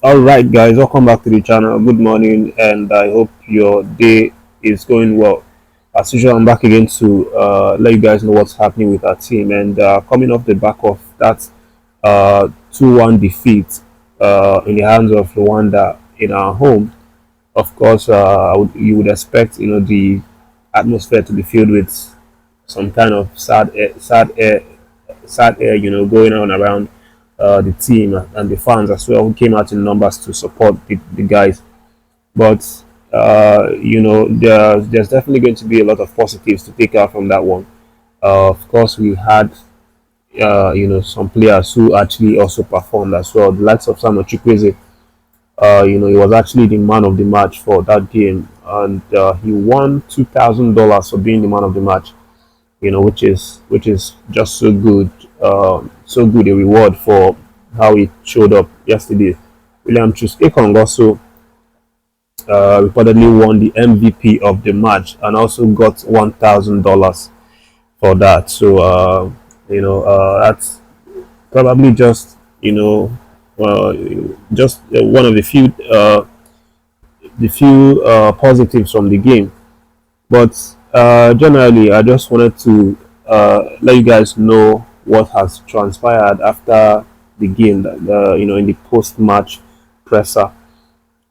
All right, guys, welcome back to the channel. Good morning, and I hope your day is going well. As usual, I'm back again to let you guys know what's happening with our team. And coming off the back of that 2-1 defeat in the hands of Rwanda in our home, of course, you would expect the atmosphere to be filled with some kind of sad air, going on around the team and the fans as well, who came out in numbers to support the guys. But there's definitely going to be a lot of positives to take out from that one. Of course, we had some players who actually also performed as well. The likes of Samuel Chukwueze, he was actually the man of the match for that game, and he won $2,000 for being the man of the match. Which is just so good a reward for how he showed up yesterday. William Chus-Ekong also reportedly won the MVP of the match and also got $1,000 for that. So that's probably just one of the few positives from the game. But generally, I just wanted to let you guys know what has transpired after the game. In the post-match presser,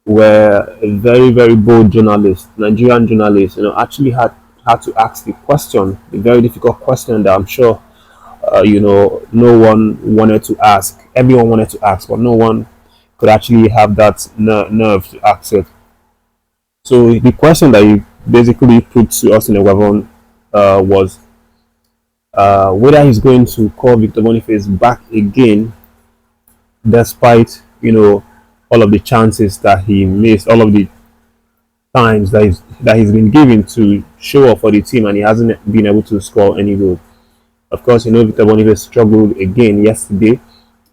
where a very very bold journalist, Nigerian journalist, actually had to ask the very difficult question that I'm sure no one wanted to ask. Everyone wanted to ask, but no one could actually have that nerve to ask it. So the question that he basically put to us in EGUAVOEN was whether he's going to call Victor Boniface back again, despite all of the chances that he missed, all of the times that he's been given to show up for the team, and he hasn't been able to score any goal. Of course, Victor Boniface struggled again yesterday,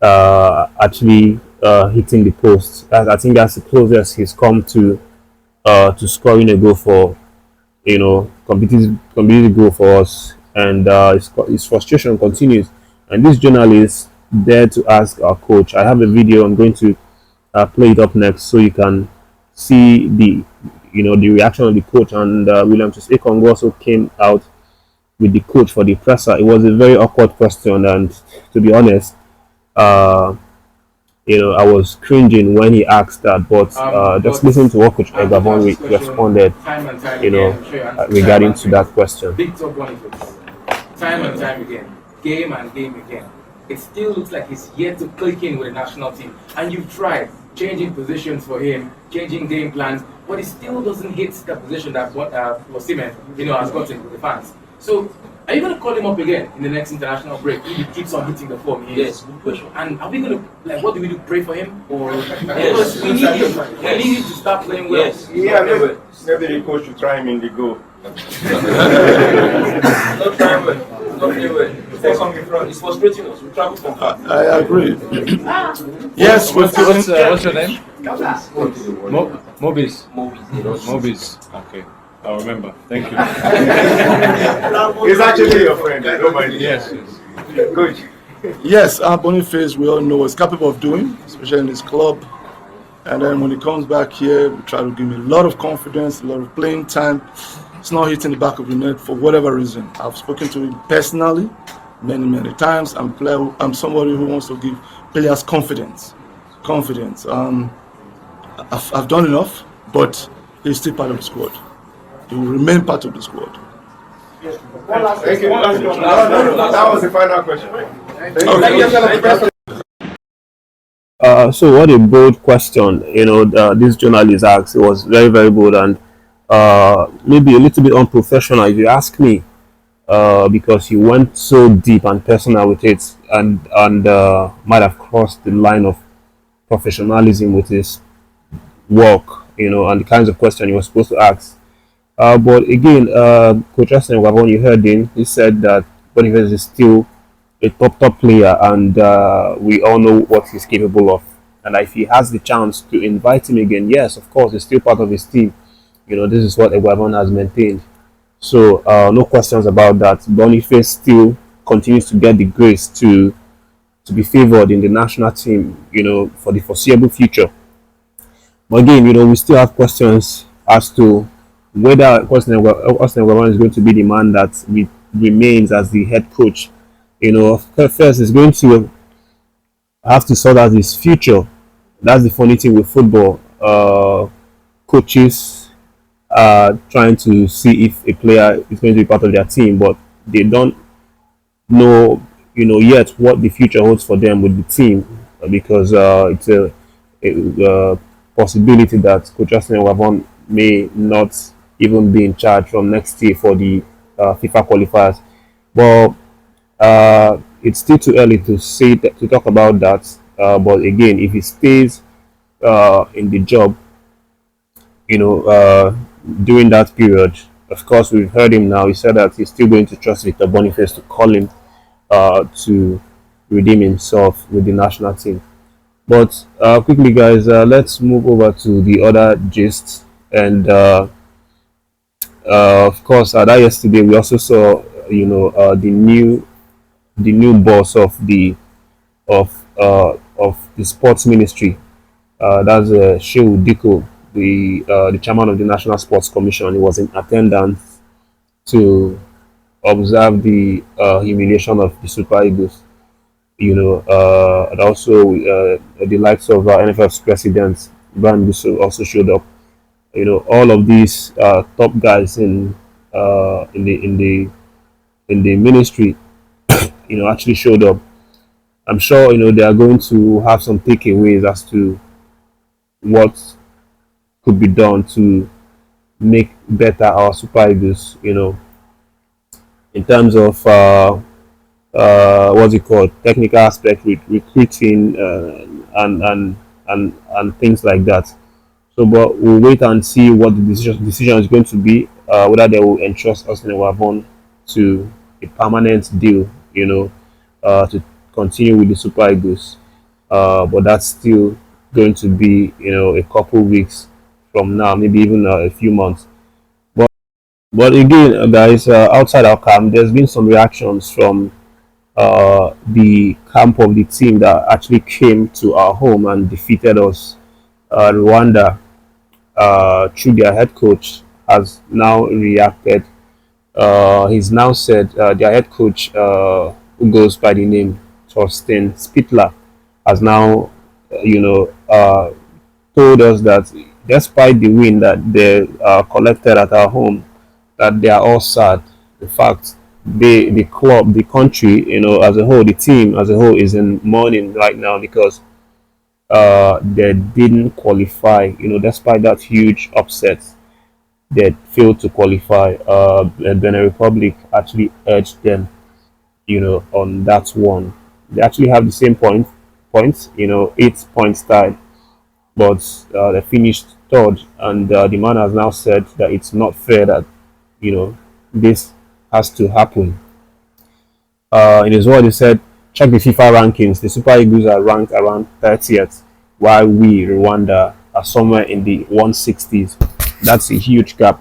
actually hitting the post. I think that's the closest he's come to scoring a goal for competitive goal for us, and his frustration continues. And this journalist dared to ask our coach. I have a video. I'm going to play it up next so you can see the reaction of the coach. And William Ekong also came out with the coach for the presser. It was a very awkward question, and to be honest, I was cringing when he asked that, but just listening to what Coach EGUAVOEN responded, regarding to that question. Victor Boniface, time and time again, game and game again, it still looks like he's yet to click in with the national team. And you've tried changing positions for him, changing game plans, but he still doesn't hit the position that Osimhen, has gotten with the fans. So, are you going to call him up again in the next international break if he keeps on hitting the form? Yes, good question. And are we going to, what do we do, pray for him? Or yes. We need him. We need him to start playing well. Yes. Yeah, maybe the coach should try him in the goal. Not trying well. Not playing well. It's frustrating us. We travel from far. I agree. Yes, what's your name? Mobis. Mobis. Okay, I'll remember. Thank you. He's actually your friend. I don't mind. Yes. Good. Yes, Boniface, we all know, is capable of doing, especially in his club. And then when he comes back here, we try to give him a lot of confidence, a lot of playing time. It's not hitting the back of the net for whatever reason. I've spoken to him personally many times. I'm somebody who wants to give players confidence. I've done enough, but he's still part of the squad. He will remain part of the squad. Thank you. No, that was the final question. So what a bold question, this journalist asked. It was very, very bold, and maybe a little bit unprofessional if you ask me, because he went so deep and personal with it, and might have crossed the line of professionalism with his work, and the kinds of questions he was supposed to ask. But again, Coach EGUAVOEN, you heard him. He said that Boniface is still a top player, and we all know what he's capable of. And if he has the chance to invite him again, yes, of course, he's still part of his team. This is what EGUAVOEN has maintained. So no questions about that. Boniface still continues to get the grace to be favored in the national team, for the foreseeable future. But again, we still have questions as to whether Austin Eguavoen is going to be the man that remains as the head coach. Of course, first is going to have to sort out his future. That's the funny thing with football. Coaches are trying to see if a player is going to be part of their team, but they don't know, yet what the future holds for them with the team, because it's a possibility that Coach Austin Eguavoen may not even be in charge from next year for the FIFA qualifiers. But it's still too early to to talk about that. But again, if he stays in the job, during that period, of course, we've heard him now. He said that he's still going to trust Victor Boniface to call him to redeem himself with the national team. But quickly, guys, let's move over to the other gist. And of course, that yesterday we also saw, the new boss of the sports ministry. That's Shehu Diko, the chairman of the National Sports Commission. He was in attendance to observe the humiliation of the Super Eagles. And also the likes of NFF's president Brian Busso also showed up. All of these top guys in the ministry, actually showed up. I'm sure they are going to have some takeaways as to what could be done to make better our Super Eagles. In terms of what's it called, technical aspect with recruiting and things like that. So, but we'll wait and see what the decision is going to be. Whether they will entrust Austin Eguavoen to a permanent deal, to continue with the Super Eagles. But that's still going to be, a couple weeks from now, maybe even a few months. But again, guys, outside our camp, there's been some reactions from the camp of the team that actually came to our home and defeated us. Rwanda, through their head coach, has now reacted. He's now said their head coach, who goes by the name Thorsten Spittler, has now, told us that despite the win that they collected at our home, that they are all sad. In fact, the club, the country, as a whole, the team as a whole is in mourning right now because they didn't qualify. Despite that huge upset, they failed to qualify. Benin Republic actually urged them, on that one. They actually have the same points, 8 points tied, but they finished third. And the man has now said that it's not fair that this has to happen. In his word, he said, check the FIFA rankings. The Super Eagles are ranked around 30th, while we, Rwanda, are somewhere in the 160s. That's a huge gap.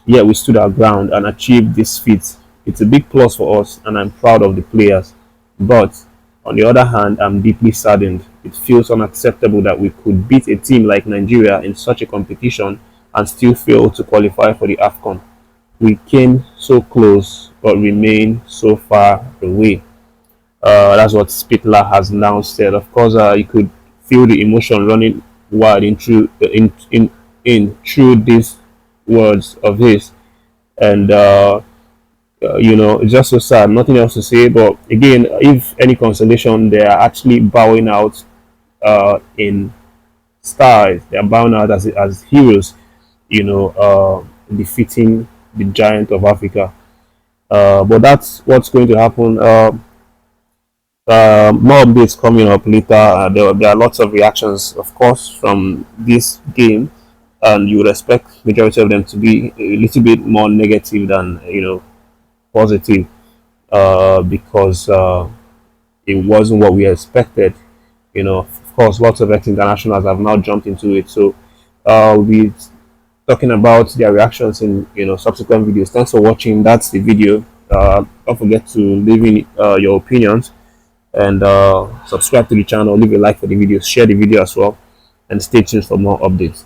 Yet we stood our ground and achieved this feat. It's a big plus for us, and I'm proud of the players. But on the other hand, I'm deeply saddened. It feels unacceptable that we could beat a team like Nigeria in such a competition and still fail to qualify for the AFCON. We came so close but remain so far away. That's what Spittler has now said. Of course, you could feel the emotion running wild through these words of his, and it's just so sad. Nothing else to say. But again, if any consolation, they are actually bowing out in style. They are bowing out as heroes. Defeating the giant of Africa. But that's what's going to happen. More updates coming up later. There are lots of reactions, of course, from this game, and you would expect majority of them to be a little bit more negative than positive, because it wasn't what we expected. Of course, lots of ex-internationals have now jumped into it. So we'll be talking about their reactions in subsequent videos. Thanks for watching. That's the video. Don't forget to leave in your opinions, and subscribe to the channel, leave a like for the video, share the video as well, and stay tuned for more updates.